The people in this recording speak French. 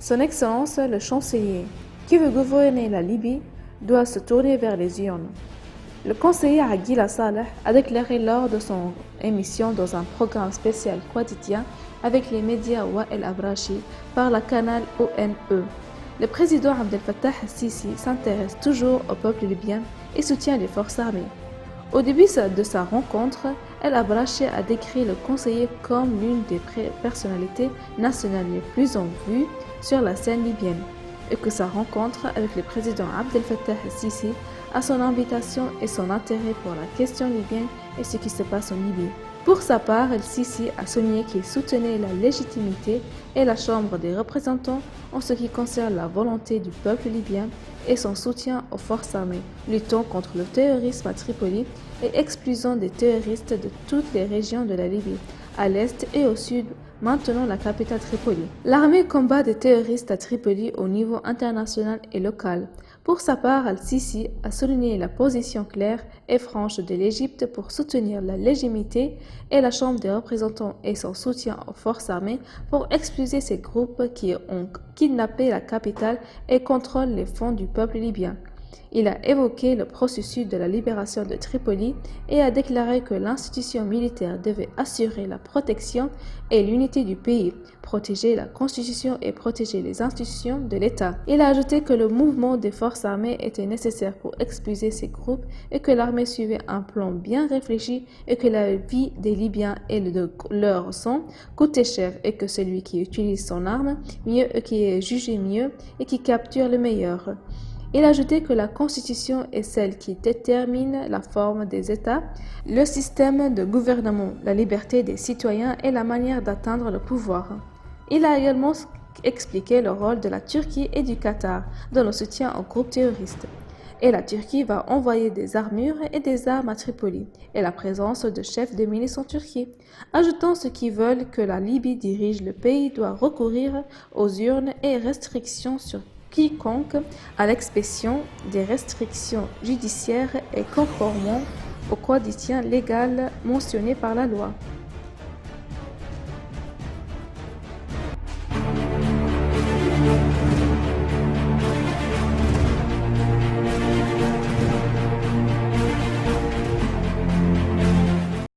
Son Excellence le chancelier, qui veut gouverner la Libye, doit se tourner vers les urnes. Le conseiller Aguila Saleh a déclaré lors de son émission dans un programme spécial quotidien avec les médias Wael Abrachi par la canal ONE. Le président Abdel Fattah al-Sisi s'intéresse toujours au peuple libyen et soutient les forces armées. Au début de sa rencontre, El Abrachi a décrit le conseiller comme l'une des personnalités nationales les plus en vue sur la scène libyenne et que sa rencontre avec le président Abdel Fattah al-Sisi a son invitation et son intérêt pour la question libyenne et ce qui se passe en Libye. Pour sa part, el-Sisi a souligné qu'il soutenait la légitimité et la Chambre des représentants en ce qui concerne la volonté du peuple libyen et son soutien aux forces armées, luttant contre le terrorisme à Tripoli et expulsant des terroristes de toutes les régions de la Libye, à l'est et au sud, maintenant la capitale Tripoli. L'armée combat des terroristes à Tripoli au niveau international et local. Pour sa part, al-Sisi a souligné la position claire et franche de l'Égypte pour soutenir la légitimité et la Chambre des représentants et son soutien aux forces armées pour expulser ces groupes qui ont kidnappé la capitale et contrôlent les fonds du peuple libyen. Il a évoqué le processus de la libération de Tripoli et a déclaré que l'institution militaire devait assurer la protection et l'unité du pays, protéger la constitution et protéger les institutions de l'État. Il a ajouté que le mouvement des forces armées était nécessaire pour expulser ces groupes et que l'armée suivait un plan bien réfléchi et que la vie des Libyens et de leur sang coûtait cher et que celui qui utilise son arme mieux et qui est jugé mieux et qui capture le meilleur. Il a ajouté que la Constitution est celle qui détermine la forme des États, le système de gouvernement, la liberté des citoyens et la manière d'atteindre le pouvoir. Il a également expliqué le rôle de la Turquie et du Qatar dans le soutien aux groupes terroristes. Et la Turquie va envoyer des armures et des armes à Tripoli, et la présence de chefs de milices en Turquie. Ajoutant ceux qui veulent que la Libye dirige le pays doit recourir aux urnes et restrictions sur quiconque à l'expression des restrictions judiciaires et conformément aux conditions légales mentionnées par la loi.